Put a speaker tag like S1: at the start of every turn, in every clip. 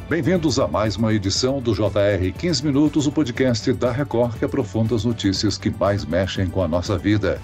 S1: Bem-vindos a mais uma edição do JR 15 Minutos, o podcast da Record que aprofunda as notícias que mais mexem com a nossa vida.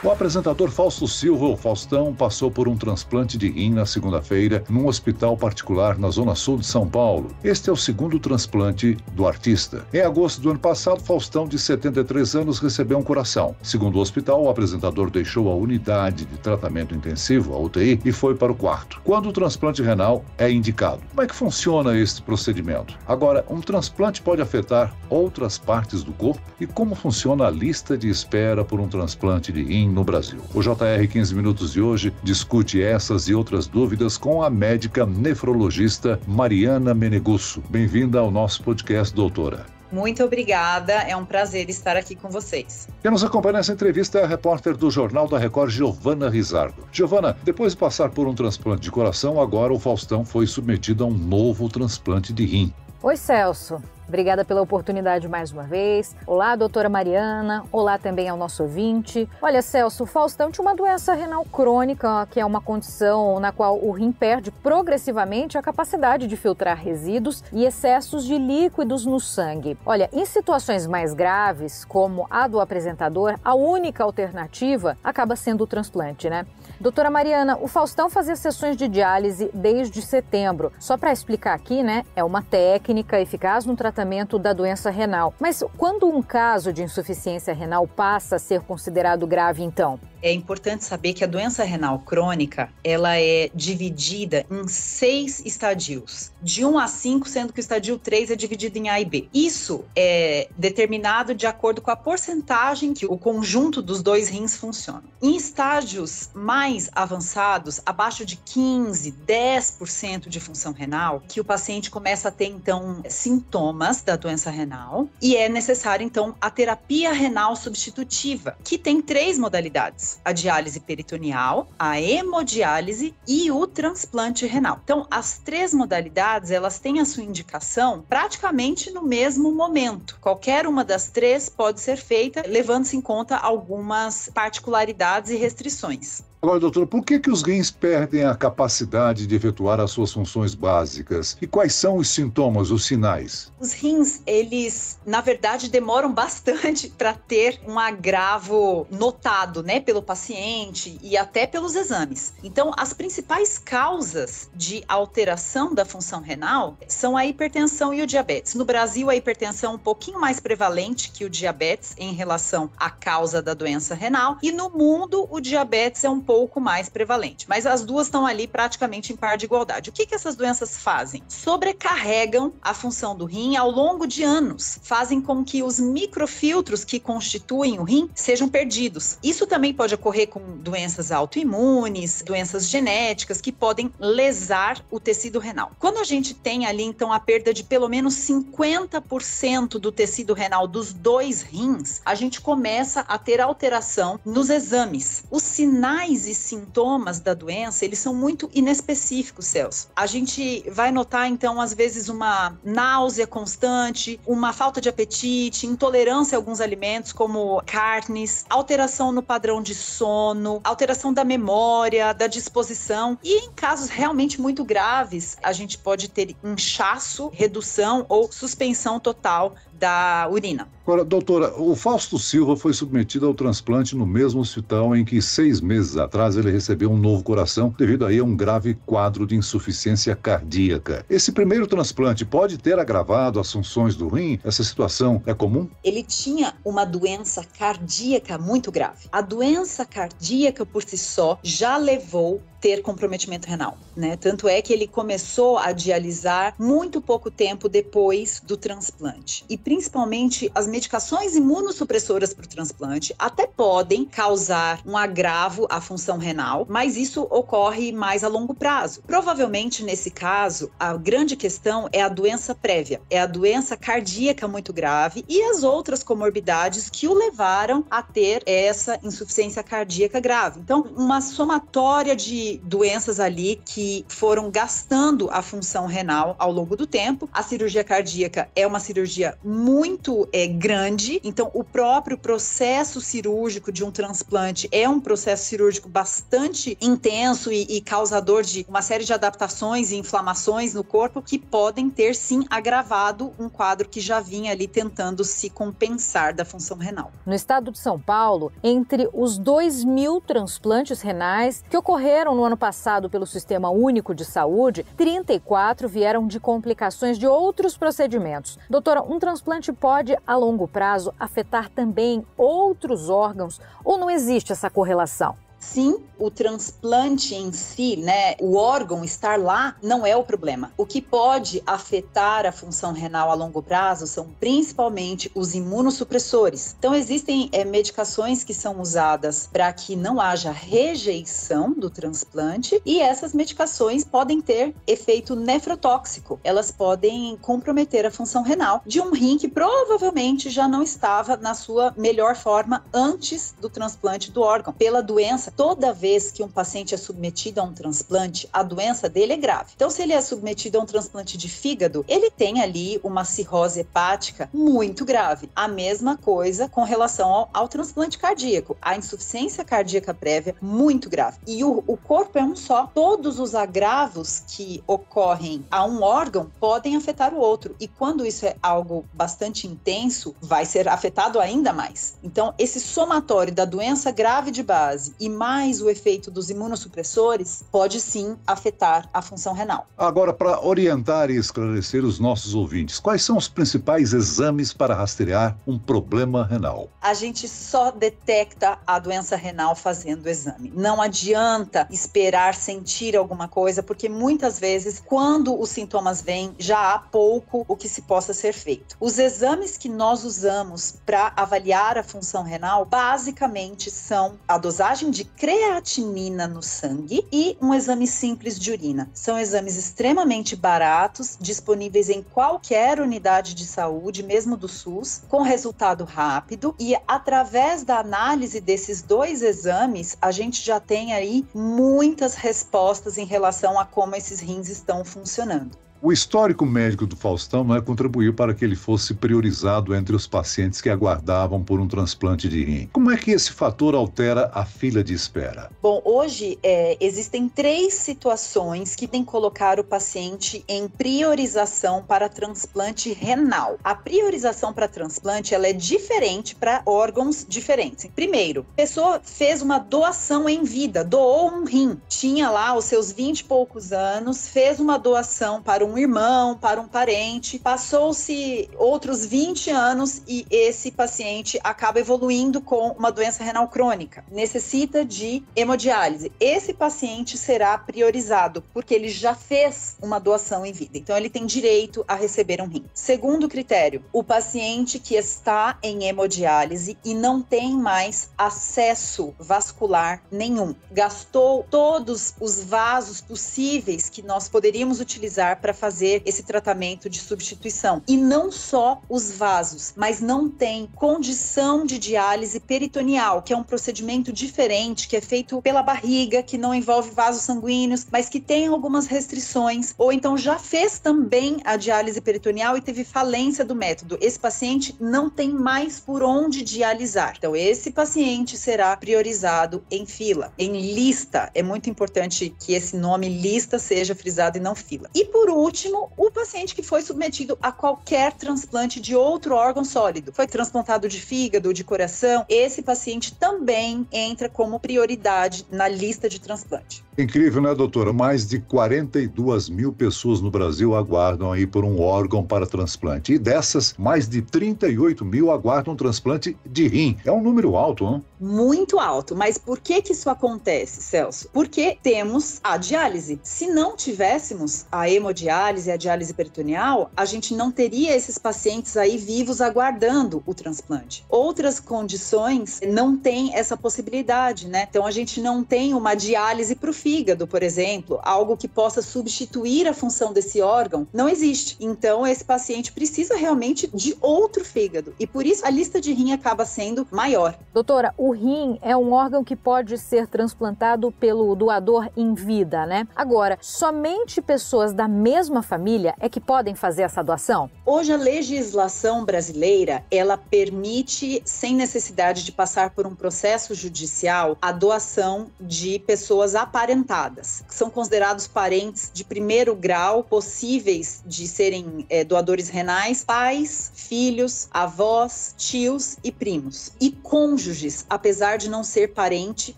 S1: O apresentador Fausto Silva, o Faustão, passou por um transplante de rim na segunda-feira num hospital particular na Zona Sul de São Paulo. Este é o segundo transplante do artista. Em agosto do ano passado, Faustão, de 73 anos, recebeu um coração. Segundo o hospital, o apresentador deixou a unidade de tratamento intensivo, a UTI, e foi para o quarto, quando o transplante renal é indicado. Como é que funciona este procedimento? Agora, um transplante pode afetar outras partes do corpo? E como funciona a lista de espera por um transplante de rim no Brasil? O JR 15 Minutos de hoje discute essas e outras dúvidas com a médica nefrologista Mariana Menegusso. Bem-vinda ao nosso podcast, doutora.
S2: Muito obrigada, é um prazer estar aqui com vocês.
S1: Quem nos acompanha nessa entrevista é a repórter do Jornal da Record, Giovana Rizardo. Giovana, depois de passar por um transplante de coração, agora o Faustão foi submetido a um novo transplante de rim.
S3: Oi, Celso. Obrigada pela oportunidade mais uma vez. Olá, doutora Mariana. Olá também ao nosso ouvinte. Olha, Celso, o Faustão tinha uma doença renal crônica, que é uma condição na qual o rim perde progressivamente a capacidade de filtrar resíduos e excessos de líquidos no sangue. Olha, em situações mais graves, como a do apresentador, a única alternativa acaba sendo o transplante, né? Doutora Mariana, o Faustão fazia sessões de diálise desde setembro. Só para explicar aqui, né, é uma técnica eficaz no tratamento da doença renal. Mas quando um caso de insuficiência renal passa a ser considerado grave, então?
S2: É importante saber que a doença renal crônica, ela é dividida em 6 estadios, de 1 a 5, sendo que o estadio 3 é dividido em A e B. Isso é determinado de acordo com a porcentagem que o conjunto dos dois rins funciona. Em estágios mais avançados, abaixo de 15, 10% de função renal, que o paciente começa a ter, então, sintomas da doença renal, e é necessário, então, a terapia renal substitutiva, que tem 3 modalidades. A diálise peritoneal, a hemodiálise e o transplante renal. Então, as 3 modalidades, elas têm a sua indicação praticamente no mesmo momento. Qualquer uma das 3 pode ser feita, levando-se em conta algumas particularidades e restrições.
S1: Agora, doutora, por que os rins perdem a capacidade de efetuar as suas funções básicas? E quais são os sintomas, os sinais?
S2: Os rins, eles, na verdade, demoram bastante para ter um agravo notado, né, pelo paciente e até pelos exames. Então, as principais causas de alteração da função renal são a hipertensão e o diabetes. No Brasil, a hipertensão é um pouquinho mais prevalente que o diabetes em relação à causa da doença renal. E no mundo, o diabetes é um pouco mais prevalente, mas as duas estão ali praticamente em par de igualdade. O que essas doenças fazem? Sobrecarregam a função do rim ao longo de anos, fazem com que os microfiltros que constituem o rim sejam perdidos. Isso também pode ocorrer com doenças autoimunes, doenças genéticas que podem lesar o tecido renal. Quando a gente tem ali, então, a perda de pelo menos 50% do tecido renal dos 2 rins, a gente começa a ter alteração nos exames. Os sinais e sintomas da doença, eles são muito inespecíficos, Celso. A gente vai notar, então, às vezes uma náusea constante, uma falta de apetite, intolerância a alguns alimentos, como carnes, alteração no padrão de sono, alteração da memória, da disposição. E em casos realmente muito graves, a gente pode ter inchaço, redução ou suspensão total da urina.
S1: Agora, doutora, o Fausto Silva foi submetido ao transplante no mesmo hospital em que 6 meses atrás ele recebeu um novo coração devido aí a um grave quadro de insuficiência cardíaca. Esse primeiro transplante pode ter agravado as funções do rim? Essa situação é comum?
S2: Ele tinha uma doença cardíaca muito grave. A doença cardíaca por si só já levou ter comprometimento renal, né? Tanto é que ele começou a dialisar muito pouco tempo depois do transplante. E principalmente as medicações imunossupressoras para o transplante até podem causar um agravo à função renal, mas isso ocorre mais a longo prazo. Provavelmente nesse caso, a grande questão é a doença prévia, é a doença cardíaca muito grave e as outras comorbidades que o levaram a ter essa insuficiência cardíaca grave. Então, uma somatória de doenças ali que foram gastando a função renal ao longo do tempo. A cirurgia cardíaca é uma cirurgia muito grande, então o próprio processo cirúrgico de um transplante é um processo cirúrgico bastante intenso e causador de uma série de adaptações e inflamações no corpo que podem ter, sim, agravado um quadro que já vinha ali tentando se compensar da função renal.
S3: No estado de São Paulo, entre os 2.000 transplantes renais que ocorreram no ano passado pelo Sistema Único de Saúde, 34 vieram de complicações de outros procedimentos. Doutora, um transplante pode, a longo prazo, afetar também outros órgãos ou não existe essa correlação?
S2: Sim, o transplante em si, né, o órgão estar lá não é o problema. O que pode afetar a função renal a longo prazo são principalmente os imunossupressores. Então existem medicações que são usadas para que não haja rejeição do transplante e essas medicações podem ter efeito nefrotóxico. Elas podem comprometer a função renal de um rim que provavelmente já não estava na sua melhor forma antes do transplante do órgão, pela doença. Toda vez que um paciente é submetido a um transplante, a doença dele é grave. Então, se ele é submetido a um transplante de fígado, ele tem ali uma cirrose hepática muito grave. A mesma coisa com relação ao transplante cardíaco. A insuficiência cardíaca prévia, muito grave. E o corpo é um só. Todos os agravos que ocorrem a um órgão podem afetar o outro. E quando isso é algo bastante intenso, vai ser afetado ainda mais. Então, esse somatório da doença grave de base e mais o efeito dos imunossupressores pode sim afetar a função renal.
S1: Agora, para orientar e esclarecer os nossos ouvintes, quais são os principais exames para rastrear um problema renal?
S2: A gente só detecta a doença renal fazendo o exame. Não adianta esperar sentir alguma coisa, porque muitas vezes, quando os sintomas vêm, já há pouco o que se possa ser feito. Os exames que nós usamos para avaliar a função renal, basicamente são a dosagem de creatinina no sangue e um exame simples de urina. São exames extremamente baratos, disponíveis em qualquer unidade de saúde, mesmo do SUS, com resultado rápido, e através da análise desses dois exames, a gente já tem aí muitas respostas em relação a como esses rins estão funcionando.
S1: O histórico médico do Faustão contribuiu para que ele fosse priorizado entre os pacientes que aguardavam por um transplante de rim. Como é que esse fator altera a fila de espera?
S2: Bom, hoje existem 3 situações que têm que colocar o paciente em priorização para transplante renal. A priorização para transplante ela é diferente para órgãos diferentes. Primeiro, a pessoa fez uma doação em vida, doou um rim, tinha lá os seus 20 e poucos anos, fez uma doação para um irmão, para um parente, passou-se outros 20 anos e esse paciente acaba evoluindo com uma doença renal crônica, necessita de hemodiálise. Esse paciente será priorizado porque ele já fez uma doação em vida, então ele tem direito a receber um rim. Segundo critério, o paciente que está em hemodiálise e não tem mais acesso vascular nenhum, gastou todos os vasos possíveis que nós poderíamos utilizar para fazer esse tratamento de substituição. E não só os vasos, mas não tem condição de diálise peritoneal, que é um procedimento diferente, que é feito pela barriga, que não envolve vasos sanguíneos, mas que tem algumas restrições, ou então já fez também a diálise peritoneal e teve falência do método. Esse paciente não tem mais por onde dialisar. Então, esse paciente será priorizado em fila, em lista. É muito importante que esse nome lista seja frisado e não fila. E por último, o paciente que foi submetido a qualquer transplante de outro órgão sólido, foi transplantado de fígado, de coração, esse paciente também entra como prioridade na lista de transplante.
S1: Incrível, né, doutora? Mais de 42 mil pessoas no Brasil aguardam aí por um órgão para transplante. E dessas, mais de 38 mil aguardam um transplante de rim. É um número alto, não?
S2: Muito alto. Mas por que isso acontece, Celso? Porque temos a diálise. Se não tivéssemos a hemodiálise e a diálise peritoneal, a gente não teria esses pacientes aí vivos aguardando o transplante. Outras condições não têm essa possibilidade, né? Então a gente não tem uma diálise para o fígado, por exemplo, algo que possa substituir a função desse órgão, não existe. Então, esse paciente precisa realmente de outro fígado. E por isso, a lista de rim acaba sendo maior.
S3: Doutora, o rim é um órgão que pode ser transplantado pelo doador em vida, né? Agora, somente pessoas da mesma mesma família é que podem fazer essa doação?
S2: Hoje a legislação brasileira, ela permite, sem necessidade de passar por um processo judicial, a doação de pessoas aparentadas, que são considerados parentes de primeiro grau, possíveis de serem doadores renais, pais, filhos, avós, tios e primos. E cônjuges, apesar de não ser parente,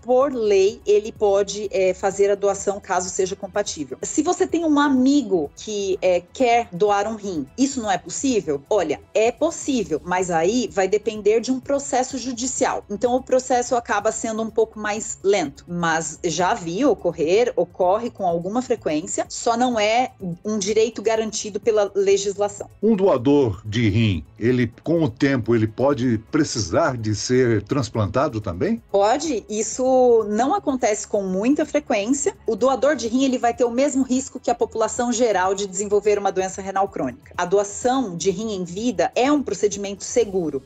S2: por lei, ele pode fazer a doação caso seja compatível. Se você tem um amigo que quer doar um rim, isso não é possível? Olha, é possível, mas aí vai depender de um processo judicial. Então o processo acaba sendo um pouco mais lento, mas já vi ocorre com alguma frequência, só não é um direito garantido pela legislação.
S1: Um doador de rim, com o tempo, ele pode precisar de ser transplantado também?
S2: Pode, isso não acontece com muita frequência. O doador de rim, ele vai ter o mesmo risco que a população geral de desenvolver uma doença renal crônica. A doação de rim em vida é um procedimento seguro.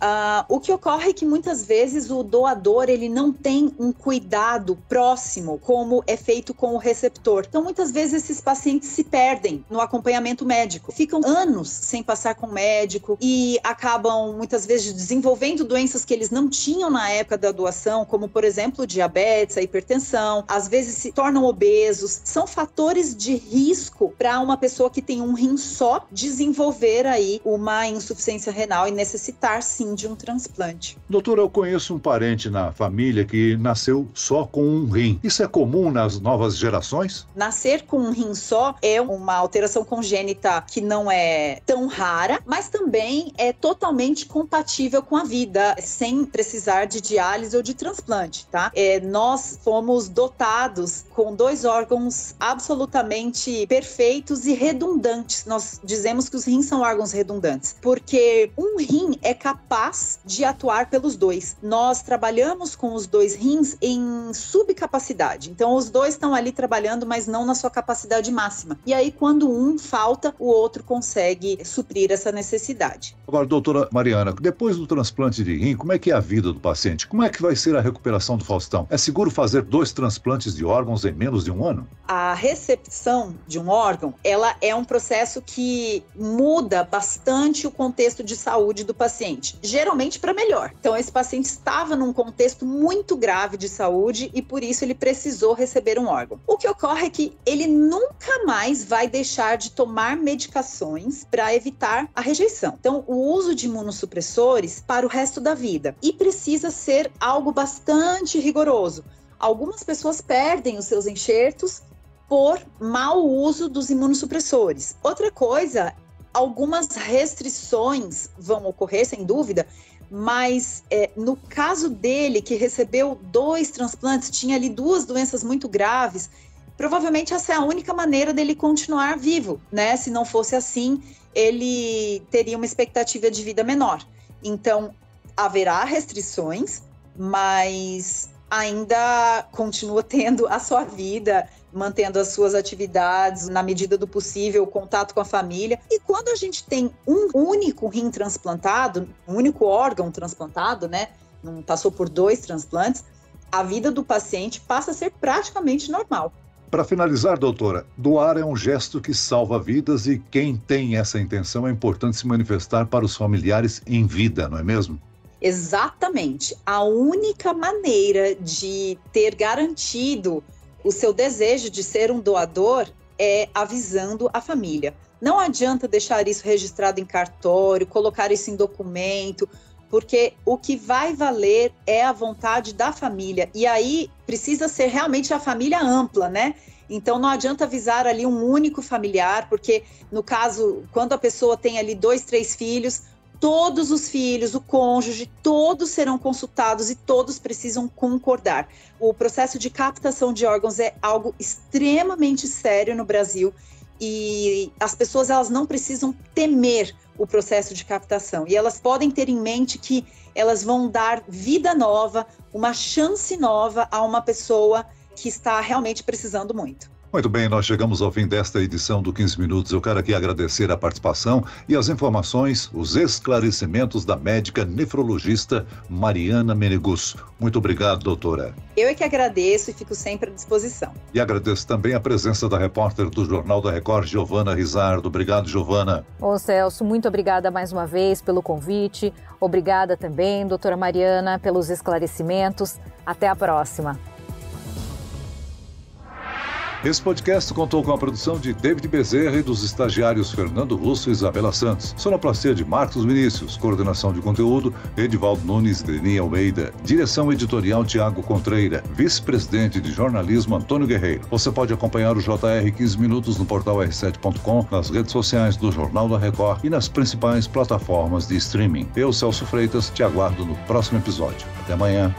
S2: O que ocorre é que muitas vezes o doador, ele não tem um cuidado próximo como é feito com o receptor. Então muitas vezes esses pacientes se perdem no acompanhamento médico. Ficam anos sem passar com o médico e acabam muitas vezes desenvolvendo doenças que eles não tinham na época da doação, como por exemplo o diabetes, a hipertensão, às vezes se tornam obesos. São fatores de risco para uma pessoa que tem um rim só desenvolver aí uma insuficiência renal e necessitar sim de um transplante.
S1: Doutora, eu conheço um parente na família que nasceu só com um rim. Isso é comum nas novas gerações?
S2: Nascer com um rim só é uma alteração congênita que não é tão rara, mas também é totalmente compatível com a vida, sem precisar de diálise ou de transplante, tá? Nós fomos dotados com 2 órgãos absolutamente perfeitos e redundantes. Nós dizemos que os rins são órgãos redundantes, porque um rim é capaz de atuar pelos 2. Nós trabalhamos com os 2 rins em subcapacidade, então os 2 estão ali trabalhando, mas não na sua capacidade máxima. E aí, quando um falta, o outro consegue suprir essa necessidade.
S1: Agora, doutora Mariana, depois do transplante de rim, como é que é a vida do paciente? Como é que vai ser a recuperação do Faustão? É seguro fazer 2 transplantes de órgãos em menos de um ano?
S2: A recepção de um órgão, ela é um processo que muda bastante o contexto de saúde do paciente, geralmente para melhor. Então, esse paciente estava num contexto muito grave de saúde e por isso ele precisou receber um órgão. O que ocorre é que ele nunca mais vai deixar de tomar medicações para evitar a rejeição. Então, o uso de imunossupressores para o resto da vida. E precisa ser algo bastante rigoroso. Algumas pessoas perdem os seus enxertos por mau uso dos imunossupressores. Outra coisa, algumas restrições vão ocorrer, sem dúvida, mas no caso dele, que recebeu 2 transplantes, tinha ali 2 doenças muito graves, provavelmente essa é a única maneira dele continuar vivo, né? Se não fosse assim, ele teria uma expectativa de vida menor. Então, haverá restrições, mas ainda continua tendo a sua vida, mantendo as suas atividades, na medida do possível, o contato com a família. E quando a gente tem um único rim transplantado, um único órgão transplantado, né? Não passou por 2 transplantes, a vida do paciente passa a ser praticamente normal.
S1: Para finalizar, doutora, doar é um gesto que salva vidas e quem tem essa intenção é importante se manifestar para os familiares em vida, não é mesmo?
S2: Exatamente. A única maneira de ter garantido o seu desejo de ser um doador é avisando a família. Não adianta deixar isso registrado em cartório, colocar isso em documento, porque o que vai valer é a vontade da família. E aí precisa ser realmente a família ampla, né? Então não adianta avisar ali um único familiar, porque no caso, quando a pessoa tem ali 2, 3 filhos, todos os filhos, o cônjuge, todos serão consultados e todos precisam concordar. O processo de captação de órgãos é algo extremamente sério no Brasil e as pessoas, elas não precisam temer o processo de captação e elas podem ter em mente que elas vão dar vida nova, uma chance nova a uma pessoa que está realmente precisando muito.
S1: Muito bem, nós chegamos ao fim desta edição do 15 Minutos. Eu quero aqui agradecer a participação e as informações, os esclarecimentos da médica nefrologista Mariana Menegus. Muito obrigado, doutora.
S2: Eu é que agradeço e fico sempre à disposição.
S1: E agradeço também a presença da repórter do Jornal da Record, Giovana Rizardo. Obrigado, Giovana.
S3: Ô Celso, muito obrigada mais uma vez pelo convite. Obrigada também, doutora Mariana, pelos esclarecimentos. Até a próxima.
S1: Esse podcast contou com a produção de David Bezerra e dos estagiários Fernando Russo e Isabela Santos. Sonoplastia de Marcos Vinícius. Coordenação de conteúdo, Edivaldo Nunes e Denis Almeida. Direção editorial, Tiago Contreira. Vice-presidente de jornalismo, Antônio Guerreiro. Você pode acompanhar o JR 15 Minutos no portal r7.com, nas redes sociais do Jornal da Record e nas principais plataformas de streaming. Eu, Celso Freitas, te aguardo no próximo episódio. Até amanhã.